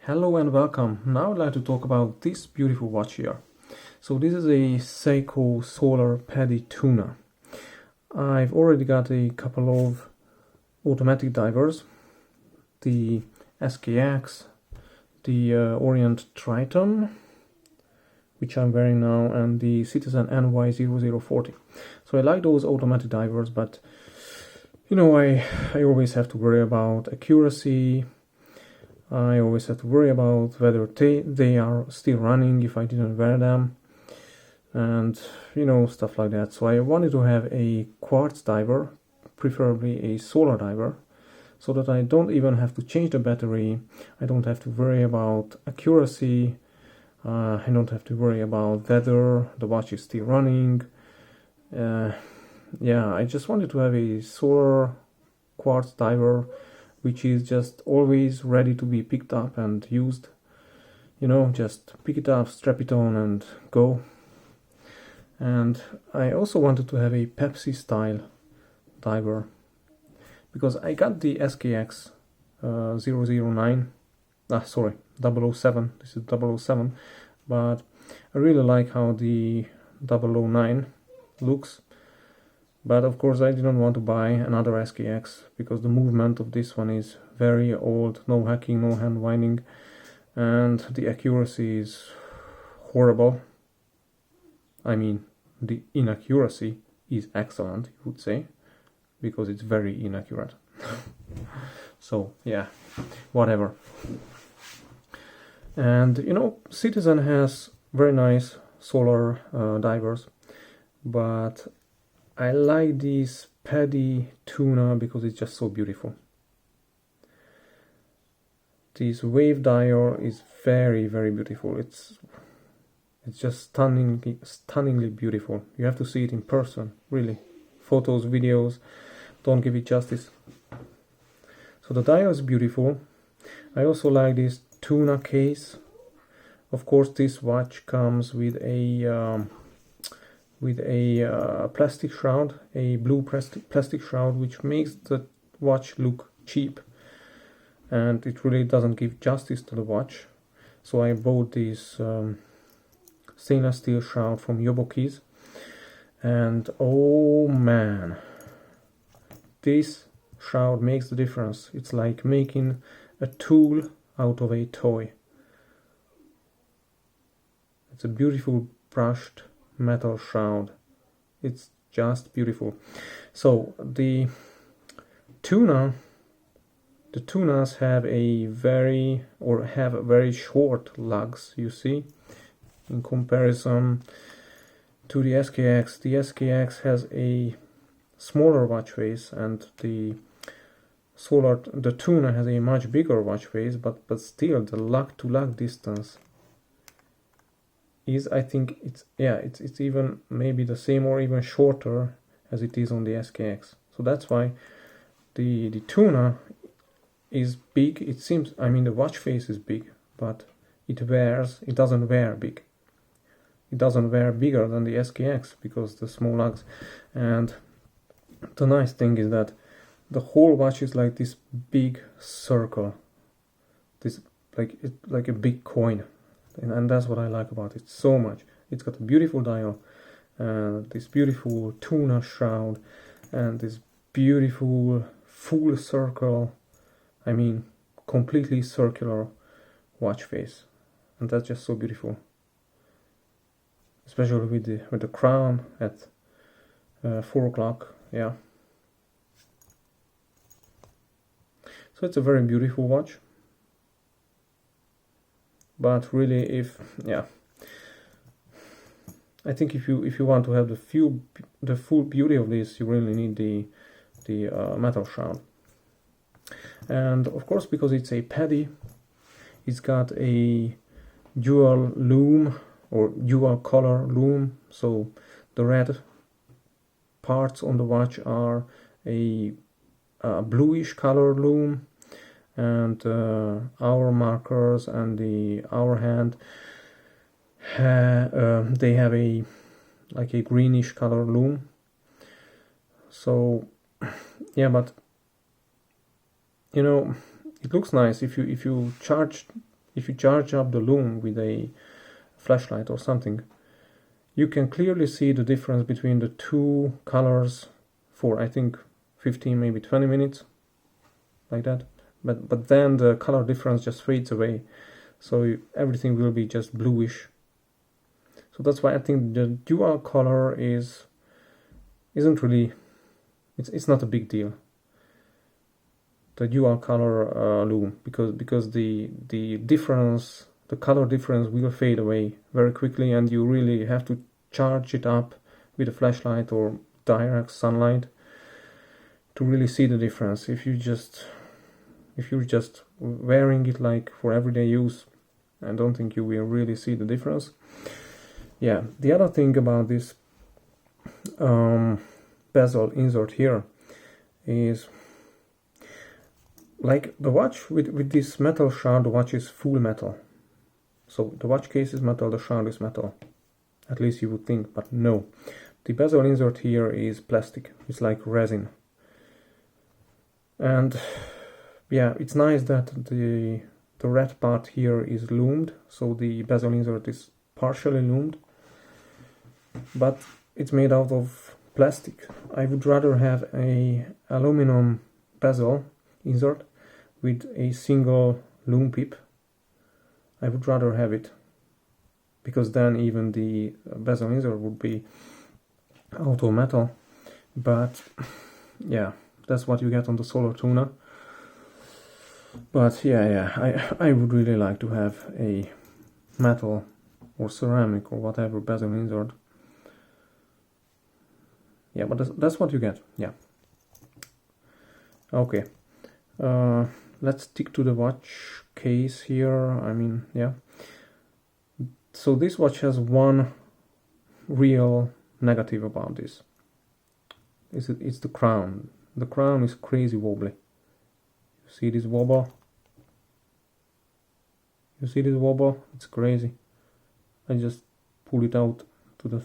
Hello and welcome. Now I'd like to talk about this beautiful watch here. So this is a Seiko Solar Paddy Tuna. I've already got a couple of automatic divers, the SKX, the Orient Triton, which I'm wearing now, and the Citizen NY0040. So I like those automatic divers, but you know, I always have to worry about accuracy. I always have to worry about whether they are still running if I didn't wear them, and you know, stuff like that. So I wanted to have a quartz diver, preferably a solar diver, so that I don't even have to change the battery. I don't have to worry about accuracy. I don't have to worry about whether the watch is still running. Yeah, I just wanted to have a solar quartz diver which is just always ready to be picked up and used. You know, just pick it up, strap it on and go. And I also wanted to have a Pepsi style diver, because I got the SKX 009, sorry, 007, this is 007, but I really like how the 009 looks. But of course I didn't want to buy another SKX because the movement of this one is very old, no hacking, no hand winding, and the accuracy is horrible. I mean, the inaccuracy is excellent, you would say, because it's very inaccurate. So yeah, whatever. And you know, Citizen has very nice solar divers, but I like this Paddy Tuna because it's just so beautiful. This wave dial is very, very beautiful. It's just stunningly beautiful. You have to see it in person, really. Photos, videos don't give it justice. So the dial is beautiful. I also like this tuna case. Of course, this watch comes with a plastic shroud, a blue plastic shroud, which makes the watch look cheap, and it really doesn't give justice to the watch. So I bought this stainless steel shroud from Yobokies, and oh man, this shroud makes the difference. It's like making a tool out of a toy. It's a beautiful brushed metal shroud. It's just beautiful. So the tunas have very short lugs, you see, in comparison to the SKX. The SKX has a smaller watch face, and the Tuna has a much bigger watch face, but still the lug to lug distance is, I think it's even maybe the same or even shorter as it is on the SKX. So that's why the Tuna is big. It seems, I mean, the watch face is big, but it doesn't wear big. It doesn't wear bigger than the SKX because the small lugs. And the nice thing is that the whole watch is like this big circle, this like a big coin. And that's what I like about it so much. It's got a beautiful dial, this beautiful tuna shroud, and this beautiful full circle, I mean completely circular watch face, and that's just so beautiful, especially with the crown at 4 o'clock. Yeah, so it's a very beautiful watch. But really, I think if you want to have the full beauty of this, you really need the metal shroud. And of course, because it's a Paddy, it's got a dual lume or dual color lume. So the red parts on the watch are a bluish color lume, and hour markers and the hour hand they have a greenish color lume. So yeah, but you know, it looks nice if you charge if you charge up the Lume with a flashlight or something, you can clearly see the difference between the two colors for, I think, 15, maybe 20 minutes, like that. But then the color difference just fades away, so everything will be just bluish. So that's why I think the dual color isn't really, it's not a big deal, the dual color Lume, because the difference, the color difference will fade away very quickly, and you really have to charge it up with a flashlight or direct sunlight to really see the difference. If you're just wearing it like for everyday use, I don't think you will really see the difference. Yeah, the other thing about this bezel insert here is, like the watch with this metal shroud, the watch is full metal. So the watch case is metal, the shroud is metal. At least you would think, but no. The bezel insert here is plastic. It's like resin. And yeah, it's nice that the red part here is lumed, so the bezel insert is partially lumed, but it's made out of plastic. I would rather have a aluminum bezel insert with a single lume pip. I would rather have it, because then even the bezel insert would be auto metal. But yeah, that's what you get on the Seiko Tuna. But yeah, I would really like to have a metal or ceramic or whatever bezel insert. Yeah, but that's what you get. Yeah. Okay. Let's stick to the watch case here. I mean, yeah. So this watch has one real negative about this. It's the crown. The crown is crazy wobbly. You see this wobble? You see this wobble? It's crazy. I just pull it out to the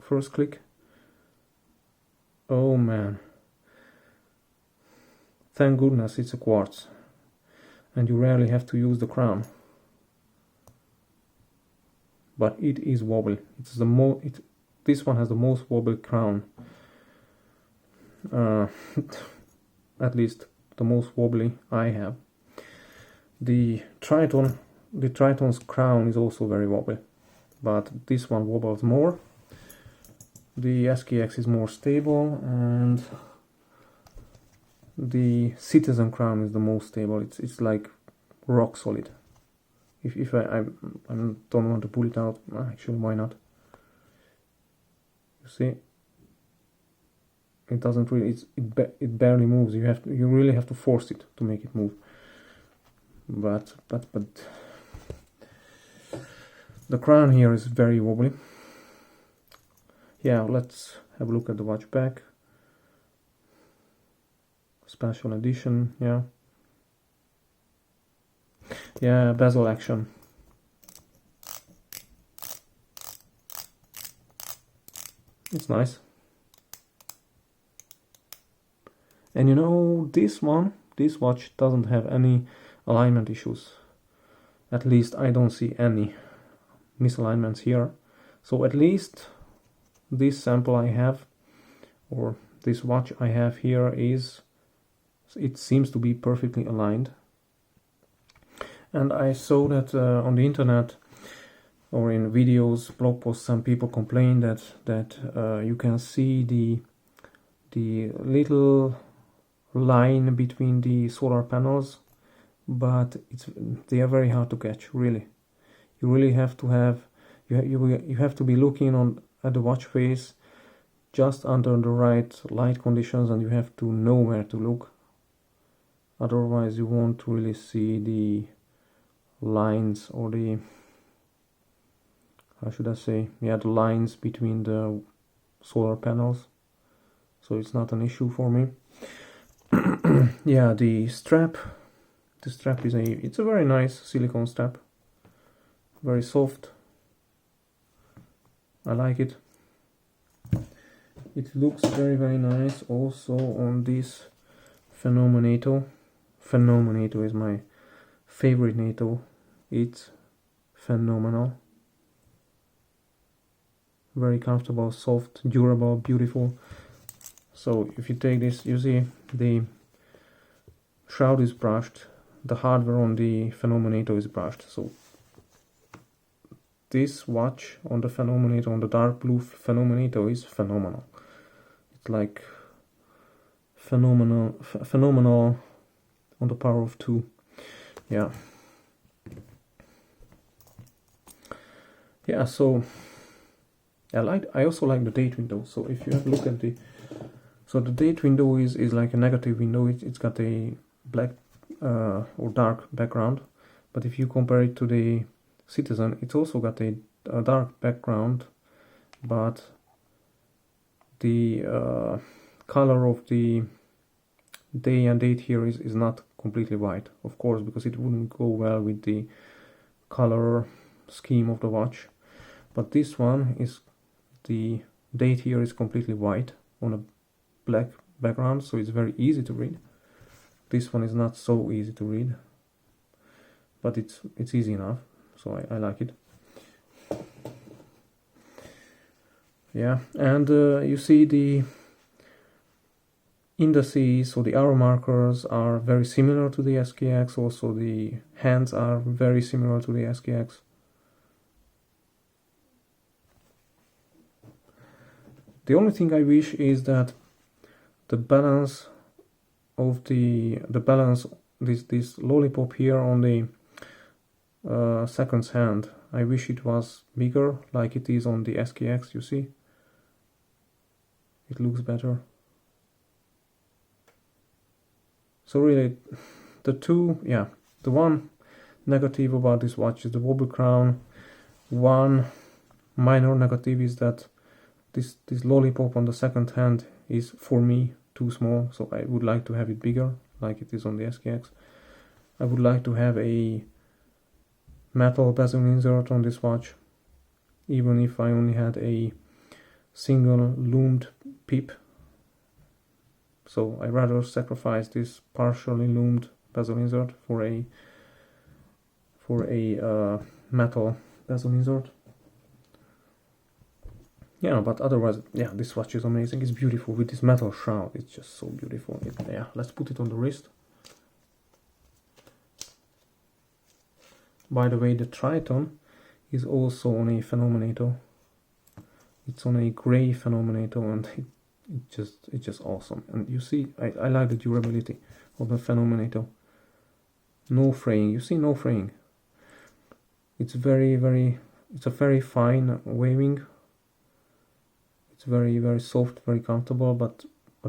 first click. Oh man. Thank goodness it's a quartz, and you rarely have to use the crown. But it is wobbly. It's the this one has the most wobbly crown. At least the most wobbly I have. The Triton's crown is also very wobbly, but this one wobbles more. The SKX is more stable, and the Citizen crown is the most stable. It's like rock solid. If I don't want to pull it out, actually, why not? You see, it doesn't really. It barely moves. You really have to force it to make it move. But the crown here is very wobbly. Yeah, let's have a look at the watch back. Special edition, yeah. Yeah, bezel action. It's nice. And you know, this watch doesn't have any alignment issues. At least I don't see any misalignments here. So at least this sample I have, or this watch I have here, it seems to be perfectly aligned. And I saw that on the internet or in videos, blog posts, some people complain that you can see the little line between the solar panels, but they are very hard to catch. Really, you really have to have you have to be looking at the watch face just under the right light conditions, and you have to know where to look. Otherwise, you won't really see the lines, or the, how should I say, yeah, the lines between the solar panels. So it's not an issue for me. Yeah, the strap is it's a very nice silicone strap, very soft. I like it. It looks very, very nice also on this Phenomenato. Phenomenato is my favorite NATO It's phenomenal. Very comfortable, soft, durable, beautiful. So if you take this, you see the shroud is brushed, the hardware on the phenomenator is brushed. So this watch on the phenomenator, on the dark blue phenomenator, is phenomenal. It's like phenomenal on the power of 2. Yeah. Yeah, so I also like the date window. So if you have a look at the date window is like a negative window. It's got a black or dark background, but if you compare it to the Citizen, it's also got a dark background, but the color of the day and date here is not completely white, of course, because it wouldn't go well with the color scheme of the watch. But this one is, the date here is completely white on a black background, so it's very easy to read. This one is not so easy to read, but it's easy enough, so I like it. Yeah, and you see the indices, so the hour markers are very similar to the SKX. Also the hands are very similar to the SKX. The only thing I wish is that the balance of this lollipop here on the second hand, I wish it was bigger like it is on the SKX. You see, it looks better. So really, the one negative about this watch is the wobbly crown. One minor negative is that this lollipop on the second hand is, for me, too small, so I would like to have it bigger like it is on the SKX. I would like to have a metal bezel insert on this watch, even if I only had a single lumed pip. So I rather sacrifice this partially lumed bezel insert for a metal bezel insert. Yeah, but otherwise, yeah, this watch is amazing. It's beautiful with this metal shroud. It's just so beautiful. Yeah, let's put it on the wrist. By the way, the Triton is also on a phenomenator. It's on a gray phenomenator, and it's just awesome. And you see, I like the durability of the phenomenator. No fraying. You see, no fraying. It's it's a very fine waving. It's very soft, very comfortable, but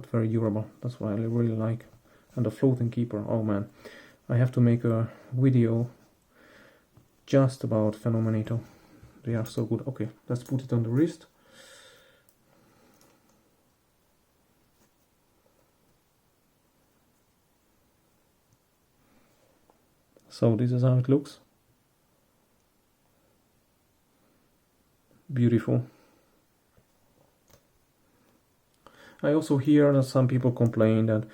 very durable. That's what I really like. And the floating keeper, oh man, I have to make a video just about phenomenator. They are so good. Okay, let's put it on the wrist. So this is how it looks. Beautiful. I also hear that some people complain that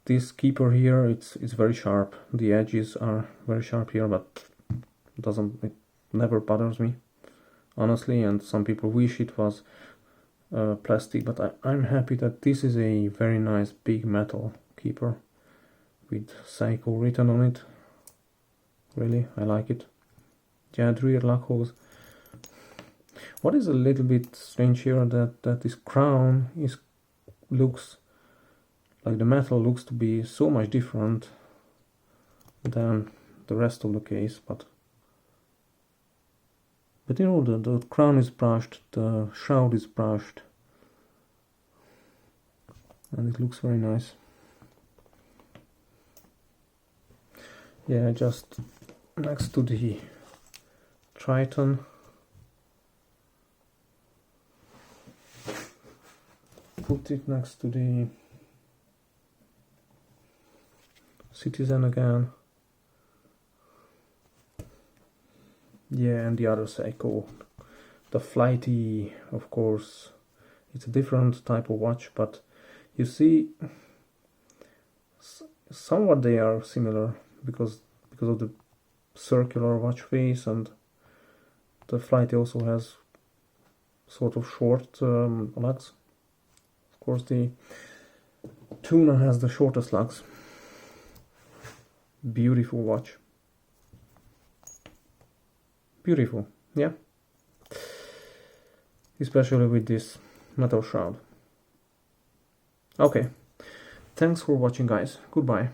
this keeper here, it's very sharp. The edges are very sharp here, but it never bothers me, honestly. And some people wish it was plastic, but I'm happy that this is a very nice big metal keeper with Seiko written on it. Really, I like it. Yeah, the rear lock holes. What is a little bit strange here that this crown looks like the metal looks to be so much different than the rest of the case, but you know, the crown is brushed, the shroud is brushed, and it looks very nice. Yeah, just next to the Triton. Put it next to the Citizen again. Yeah, and the other Seiko, the Flighty, of course. It's a different type of watch, but you see, somewhat they are similar because of the circular watch face, and the Flighty also has sort of short lugs. Of course, the Tuna has the shortest lugs. Beautiful watch. Beautiful, yeah. Especially with this metal shroud. Okay, thanks for watching, guys. Goodbye.